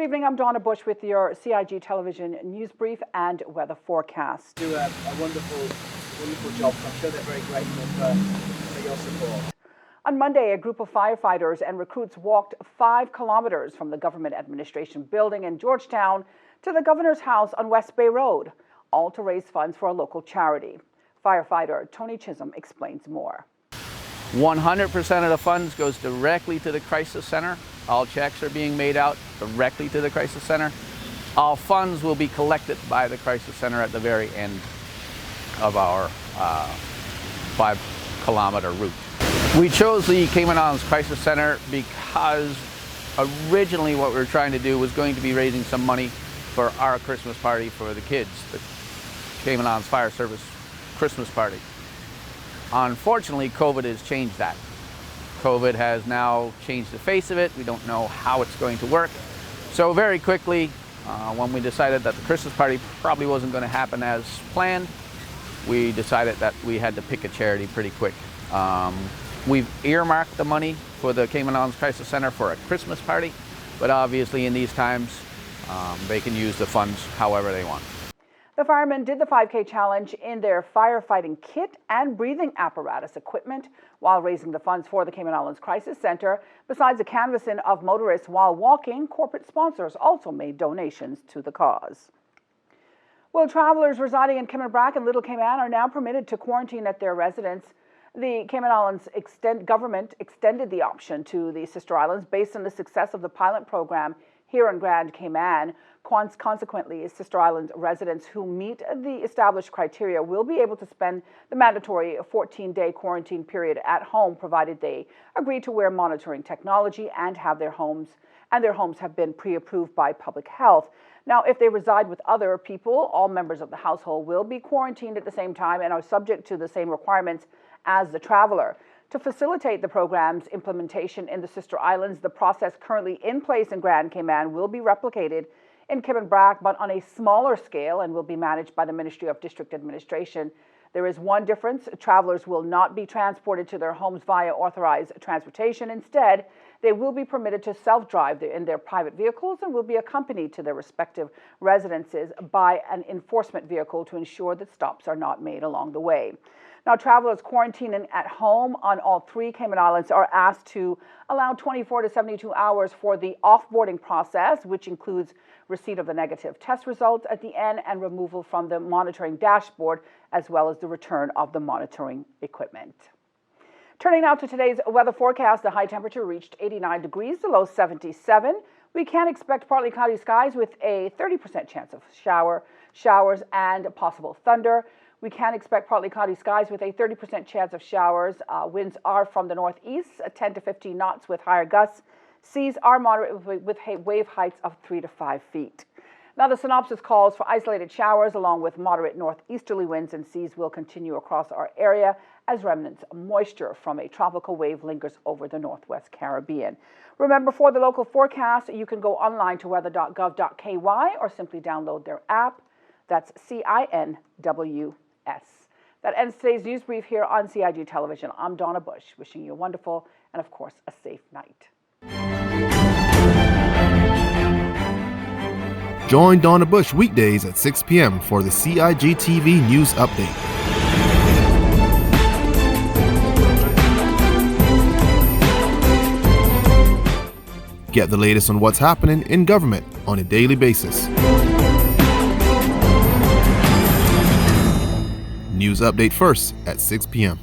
evening, I'm Donna Bush with your CIG television news brief and weather forecast. Do a wonderful job. I'm sure they're very grateful for your support. On Monday, a group of firefighters and recruits walked 5 kilometers from the government administration building in Georgetown to the governor's house on West Bay Road, all to raise funds for a local charity. Firefighter Tony Chisholm explains more. 100% of the funds goes directly to the crisis center. All checks are being made out directly to the crisis center. All funds will be collected by the crisis center at the very end of our 5-kilometer route. We chose the Cayman Islands Crisis Center because originally what we were trying to do was going to be raising some money for our Christmas party for the kids, the Cayman Islands Fire Service Christmas party. Unfortunately, COVID has changed that. COVID has now changed the face of it. We don't know how it's going to work. So very quickly, when we decided that the Christmas party probably wasn't going to happen as planned, we decided that we had to pick a charity pretty quick. We've earmarked the money for the Cayman Islands Crisis Center for a Christmas party, but obviously in these times, they can use the funds however they want. The firemen did the 5K challenge in their firefighting kit and breathing apparatus equipment while raising the funds for the Cayman Islands Crisis Center. Besides the canvassing of motorists while walking, corporate sponsors also made donations to the cause. Well, travelers residing in Cayman and Little Cayman are now permitted to quarantine at their residence. The Cayman Islands government extended the option to the sister islands based on the success of the pilot program here in Grand Cayman. Consequently, sister island residents who meet the established criteria will be able to spend the mandatory 14-day quarantine period at home, provided they agree to wear monitoring technology and have their homes have been pre-approved by public health. Now, if they reside with other people, all members of the household will be quarantined at the same time and are subject to the same requirements as the traveler. To facilitate the program's implementation in the sister islands, the process currently in place in Grand Cayman will be replicated in Cayman, but on a smaller scale, and will be managed by the Ministry of District Administration. There is one difference. Travelers will not be transported to their homes via authorized transportation. Instead, they will be permitted to self-drive in their private vehicles and will be accompanied to their respective residences by an enforcement vehicle to ensure that stops are not made along the way. Now, travelers quarantining at home on all 3 Cayman Islands are asked to allow 24 to 72 hours for the offboarding process, which includes receipt of the negative test results at the end and removal from the monitoring dashboard, as well as the return of the monitoring equipment. Turning now to today's weather forecast, the high temperature reached 89 degrees, the low 77. We can expect partly cloudy skies with a 30% chance of showers and possible thunder. We can expect partly cloudy skies with a 30% chance of showers. Winds are from the northeast, 10 to 15 knots with higher gusts. Seas are moderate with wave heights of 3 to 5 feet. Now, the synopsis calls for isolated showers along with moderate northeasterly winds, and seas will continue across our area as remnants of moisture from a tropical wave lingers over the northwest Caribbean. Remember, for the local forecast, you can go online to weather.gov.ky or simply download their app. That's CINWS. That ends today's news brief here on CIG Television. I'm Donna Bush, wishing you a wonderful and, of course, a safe night. Join Donna Bush weekdays at 6 p.m. for the CIG TV News Update. Get the latest on what's happening in government on a daily basis. News update first at 6 p.m.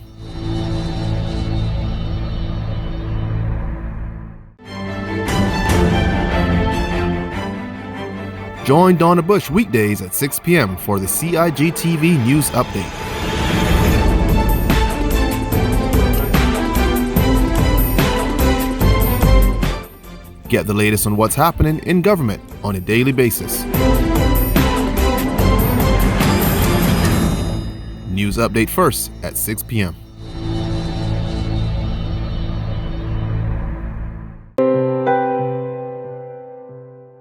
Join Donna Bush weekdays at 6 p.m. for the CIG TV News Update. Get the latest on what's happening in government on a daily basis. News update first at 6 p.m.